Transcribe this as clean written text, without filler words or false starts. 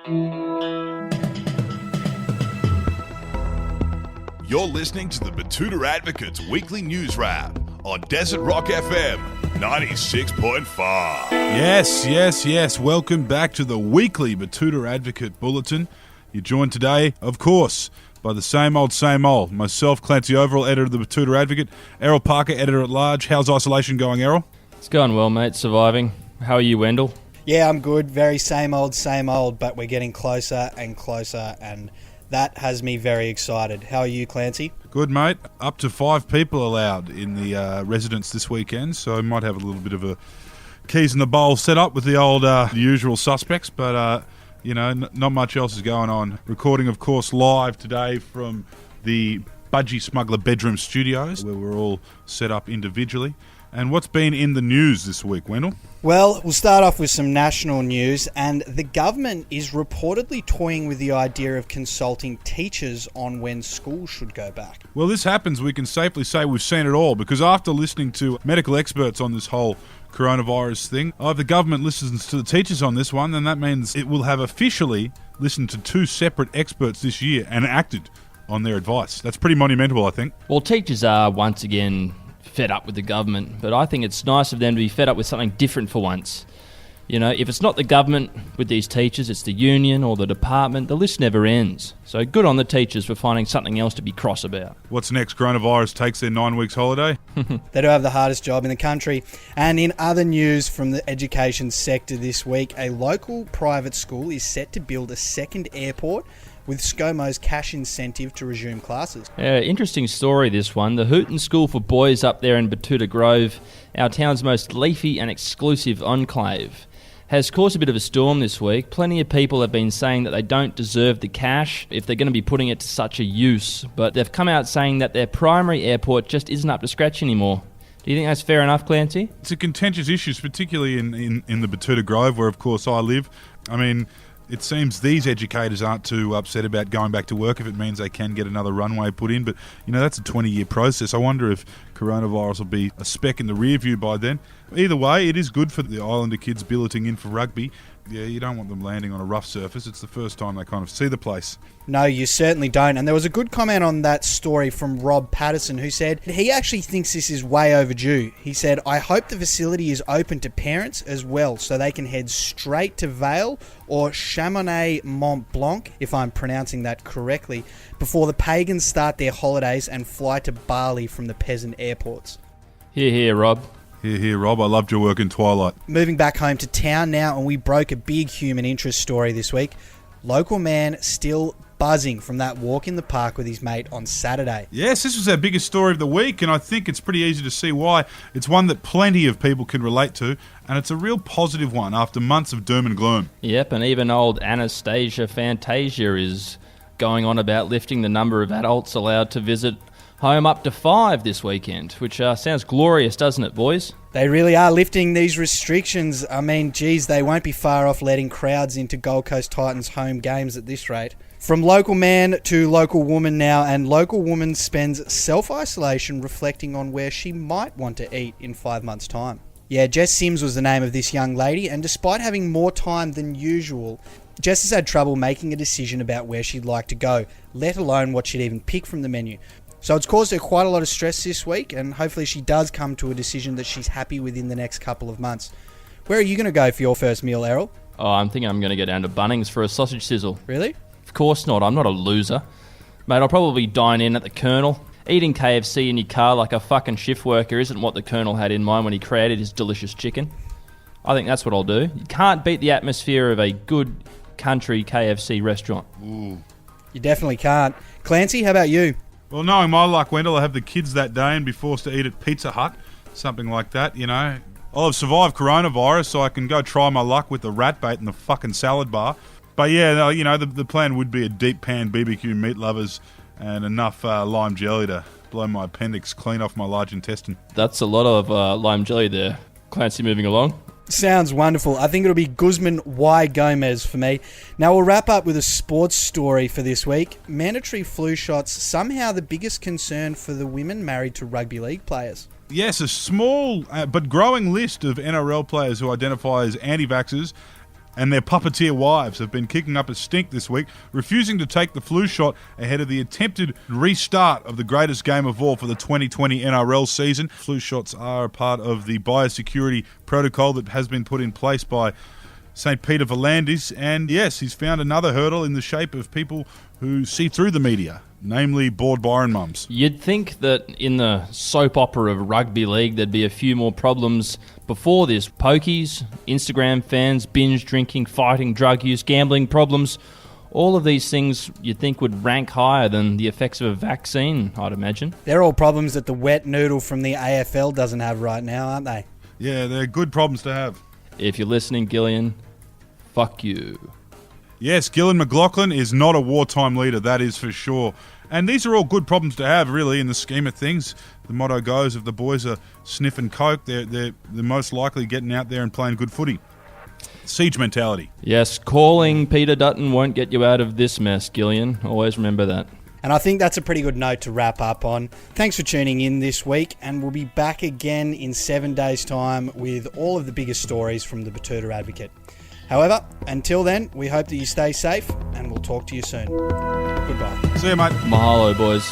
You're listening to the Betoota Advocate's weekly news wrap on Desert Rock FM 96.5. Yes. Welcome back to the weekly Betoota Advocate Bulletin. You're joined today, of course, by the same old. Myself, Clancy Overell, editor of the Betoota Advocate. Errol Parker, editor-at-large. How's isolation going, Errol? It's going well, mate. Surviving. How are you, Wendell? Yeah, I'm good. Very same old, but we're getting closer and closer, and that has me very excited. How are you, Clancy? Good, mate. Up to 5 people allowed in the residence this weekend, so I might have a little bit of a keys in the bowl set up with the old usual suspects, but, not much else is going on. Recording, of course, live today from the Budgie Smuggler Bedroom Studios, where we're all set up individually. And what's been in the news this week, Wendell? Well, we'll start off with some national news, and the government is reportedly toying with the idea of consulting teachers on when schools should go back. Well, this happens, we can safely say we've seen it all, because after listening to medical experts on this whole coronavirus thing, if the government listens to the teachers on this one, then that means it will have officially listened to 2 separate experts this year and acted on their advice. That's pretty monumental, I think. Well, teachers are once again fed up with the government, but I think it's nice of them to be fed up with something different for once. You know, if it's not the government with these teachers, it's the union or the department, the list never ends. So good on the teachers for finding something else to be cross about. What's next? Coronavirus takes their 9 weeks holiday? They do have the hardest job in the country. And in other news from the education sector this week, a local private school is set to build a second airport with ScoMo's cash incentive to resume classes. Interesting story, this one. The Hooton School for Boys up there in Betoota Grove, our town's most leafy and exclusive enclave, has caused a bit of a storm this week. Plenty of people have been saying that they don't deserve the cash if they're going to be putting it to such a use, but they've come out saying that their primary airport just isn't up to scratch anymore. Do you think that's fair enough, Clancy? It's a contentious issue, particularly in the Betoota Grove, where, of course, I live. I mean, it seems these educators aren't too upset about going back to work if it means they can get another runway put in. But, that's a 20-year process. I wonder if coronavirus will be a speck in the rear view by then. Either way, it is good for the Islander kids billeting in for rugby. Yeah, you don't want them landing on a rough surface. It's the first time they kind of see the place. No, you certainly don't. And there was a good comment on that story from Rob Patterson, who said he actually thinks this is way overdue. He said, "I hope the facility is open to parents as well, so they can head straight to Vale or Chamonix Mont Blanc, if I'm pronouncing that correctly, before the pagans start their holidays and fly to Bali from the peasant airports." Hear, Rob. Here, Rob. I loved your work in Twilight. Moving back home to town now, and we broke a big human interest story this week. Local man still buzzing from that walk in the park with his mate on Saturday. Yes, this was our biggest story of the week, and I think it's pretty easy to see why. It's one that plenty of people can relate to, and it's a real positive one after months of doom and gloom. Yep, and even old Anastasia Fantasia is going on about lifting the number of adults allowed to visit home up to 5 this weekend, which sounds glorious, doesn't it, boys? They really are lifting these restrictions. I mean, geez, they won't be far off letting crowds into Gold Coast Titans home games at this rate. From local man to local woman now, and local woman spends self-isolation reflecting on where she might want to eat in 5 months' time. Yeah, Jess Sims was the name of this young lady, and despite having more time than usual, Jess has had trouble making a decision about where she'd like to go, let alone what she'd even pick from the menu. So it's caused her quite a lot of stress this week, and hopefully she does come to a decision that she's happy with in the next couple of months. Where are you going to go for your first meal, Errol? Oh, I'm thinking I'm going to go down to Bunnings for a sausage sizzle. Really? Of course not. I'm not a loser. Mate, I'll probably dine in at the Colonel. Eating KFC in your car like a fucking shift worker isn't what the Colonel had in mind when he created his delicious chicken. I think that's what I'll do. You can't beat the atmosphere of a good country KFC restaurant. Ooh. You definitely can't. Clancy, how about you? Well, knowing my luck, Wendell, I'll have the kids that day and be forced to eat at Pizza Hut, something like that, I'll have survived coronavirus, so I can go try my luck with the rat bait and the fucking salad bar. But yeah, the plan would be a deep pan BBQ meat lovers and enough lime jelly to blow my appendix clean off my large intestine. That's a lot of lime jelly there. Clancy, moving along. Sounds wonderful. I think it'll be Guzman Y. Gomez for me. Now we'll wrap up with a sports story for this week. Mandatory flu shots, somehow the biggest concern for the women married to rugby league players. Yes, a small but growing list of NRL players who identify as anti-vaxxers and their puppeteer wives have been kicking up a stink this week, refusing to take the flu shot ahead of the attempted restart of the greatest game of all for the 2020 NRL season. Flu shots are a part of the biosecurity protocol that has been put in place by St. Peter Volandis, and yes, he's found another hurdle in the shape of people who see through the media, namely bored Byron mums. You'd think that in the soap opera of rugby league there'd be a few more problems before this. Pokies, Instagram fans, binge drinking, fighting, drug use, gambling problems. All of these things you'd think would rank higher than the effects of a vaccine, I'd imagine. They're all problems that the wet noodle from the AFL doesn't have right now, aren't they? Yeah, they're good problems to have. If you're listening, Gillian, fuck you. Yes, Gillan McLaughlin is not a wartime leader, that is for sure. And these are all good problems to have, really, in the scheme of things. The motto goes, if the boys are sniffing coke, they're most likely getting out there and playing good footy. Siege mentality. Yes, calling Peter Dutton won't get you out of this mess, Gillian. Always remember that. And I think that's a pretty good note to wrap up on. Thanks for tuning in this week, and we'll be back again in 7 days' time with all of the biggest stories from the Betoota Advocate. However, until then, we hope that you stay safe, and we'll talk to you soon. Goodbye. See you, mate. Mahalo, boys.